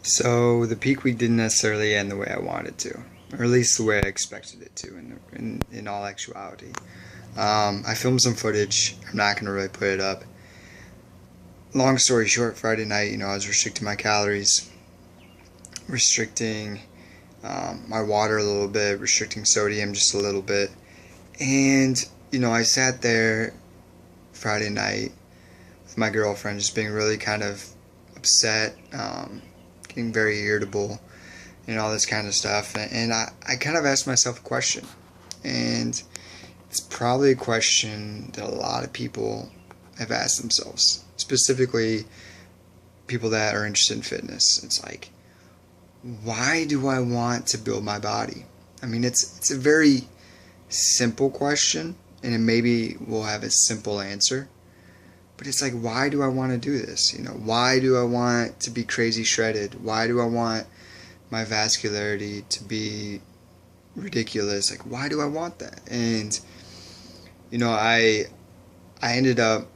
So the peak week didn't necessarily end the way I wanted to, or at least the way I expected it to. In all actuality, I filmed some footage. I'm not gonna really put it up. Long story short, Friday night, I was restricting my calories, restricting my water a little bit, restricting sodium just a little bit, and I sat there Friday night with my girlfriend, just being really kind of upset. Getting very irritable and all this kind of stuff. And I kind of asked myself a question. And it's probably a question that a lot of people have asked themselves, specifically people that are interested in fitness. It's like, why do I want to build my body? I mean, it's a very simple question, and it maybe will have a simple answer. But it's like, why do I want to do this? Why do I want to be crazy shredded? Why do I want my vascularity to be ridiculous? Like, why do I want that? And, I ended up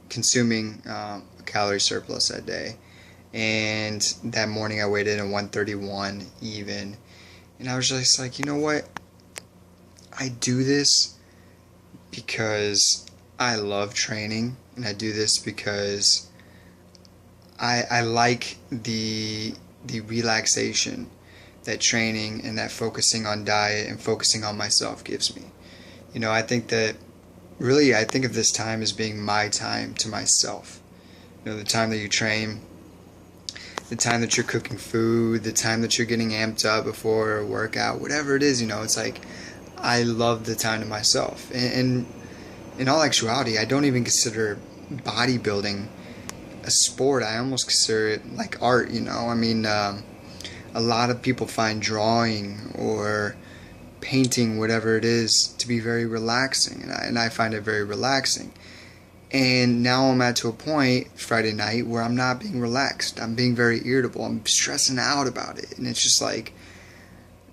consuming a calorie surplus that day. And that morning I weighed in at 131 even. And I was just like, you know what? I do this because I love training, and I do this because I like the relaxation that training and that focusing on diet and focusing on myself gives me. I think that really I think of this time as being my time to myself. The time that you train, the time that you're cooking food, the time that you're getting amped up before a workout, whatever it is, it's like I love the time to myself. And in all actuality, I don't even consider bodybuilding a sport. I almost consider it like art, I mean, a lot of people find drawing or painting, whatever it is, to be very relaxing. And I find it very relaxing. And now I'm to a point, Friday night, where I'm not being relaxed. I'm being very irritable. I'm stressing out about it. And it's just like,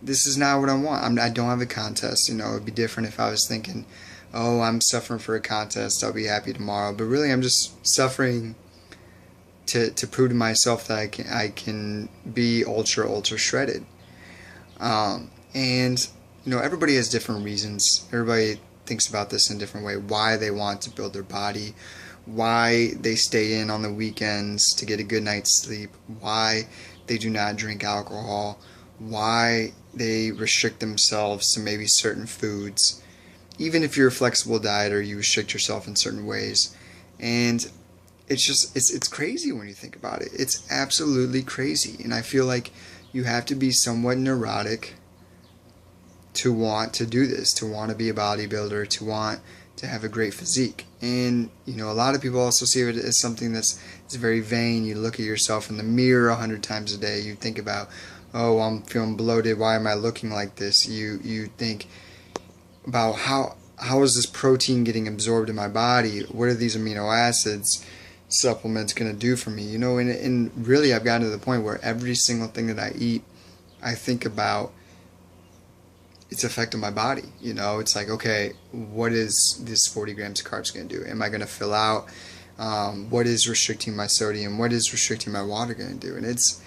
this is not what I want. I don't have a contest. It would be different if I was thinking, oh, I'm suffering for a contest, I'll be happy tomorrow. But really, I'm just suffering to prove to myself that I can be ultra shredded. And everybody has different reasons. Everybody thinks about this in a different way. Why they want to build their body, why they stay in on the weekends to get a good night's sleep, why they do not drink alcohol, why they restrict themselves to maybe certain foods. Even if you're a flexible dieter, you restrict yourself in certain ways. And it's crazy when you think about it. It's absolutely crazy. And I feel like you have to be somewhat neurotic to want to do this, to want to be a bodybuilder, to want to have a great physique. And, a lot of people also see it as something that's very vain. You look at yourself in the mirror 100 times a day. You think about, oh, I'm feeling bloated. Why am I looking like this? You think about how is this protein getting absorbed in my body? What are these amino acids supplements going to do for me? And really I've gotten to the point where every single thing that I eat, I think about its effect on my body. It's like, okay, what is this 40 grams of carbs going to do? Am I going to fill out? What is restricting my sodium? What is restricting my water going to do? And it's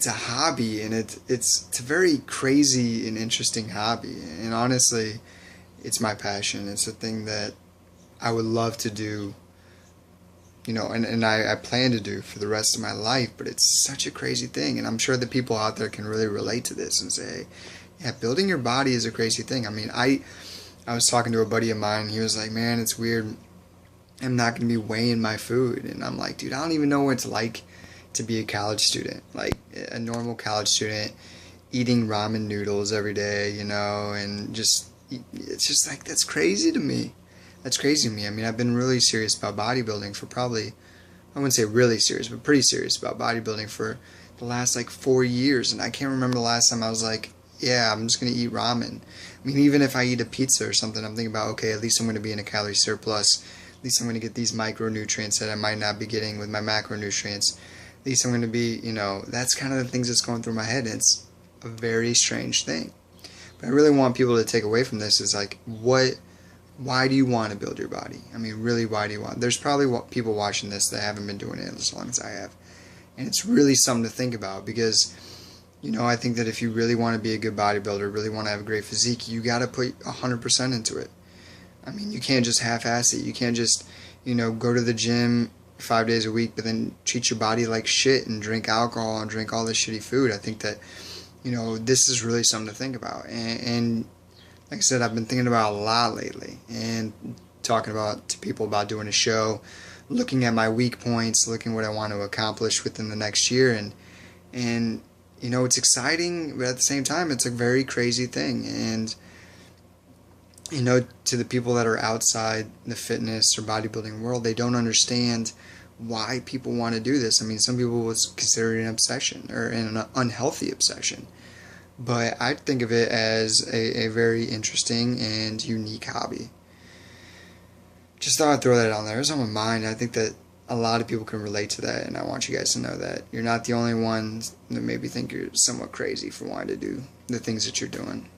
a hobby, and it's a very crazy and interesting hobby. And honestly, it's my passion. It's a thing that I would love to do, and I plan to do for the rest of my life. But it's such a crazy thing, and I'm sure that people out there can really relate to this and say, yeah, building your body is a crazy thing. I mean, I was talking to a buddy of mine. He was like, man, it's weird. I'm not going to be weighing my food. And I'm like, dude, I don't even know what it's like to be a college student, like a normal college student, eating ramen noodles every day, and it's just like, that's crazy to me. That's crazy to me. I mean, I've been really serious about bodybuilding for probably, I wouldn't say really serious, but pretty serious about bodybuilding for the last 4 years. And I can't remember the last time I was like, yeah, I'm just going to eat ramen. I mean, even if I eat a pizza or something, I'm thinking about, okay, at least I'm going to be in a calorie surplus. At least I'm going to get these micronutrients that I might not be getting with my macronutrients. At least I'm going to be, that's kind of the things that's going through my head. And it's a very strange thing. But I really want people to take away from this is like, why do you want to build your body? I mean, really, why do you want? There's probably people watching this that haven't been doing it as long as I have. And it's really something to think about because, you know, I think that if you really want to be a good bodybuilder, really want to have a great physique, you got to put 100% into it. I mean, you can't just half-ass it. You can't just, you know, go to the gym 5 days a week, but then treat your body like shit and drink alcohol and drink all this shitty food. I think that, you know, this is really something to think about. And like I said, I've been thinking about it a lot lately and talking about to people about doing a show, looking at my weak points, looking what I want to accomplish within the next year. And you know, it's exciting, but at the same time, it's a very crazy thing. And you know, to the people that are outside the fitness or bodybuilding world, they don't understand why people want to do this. I mean, some people would consider it an obsession or an unhealthy obsession. But I think of it as a very interesting and unique hobby. Just thought I'd throw that on there. It's on my mind. I think that a lot of people can relate to that, and I want you guys to know that you're not the only ones that maybe think you're somewhat crazy for wanting to do the things that you're doing.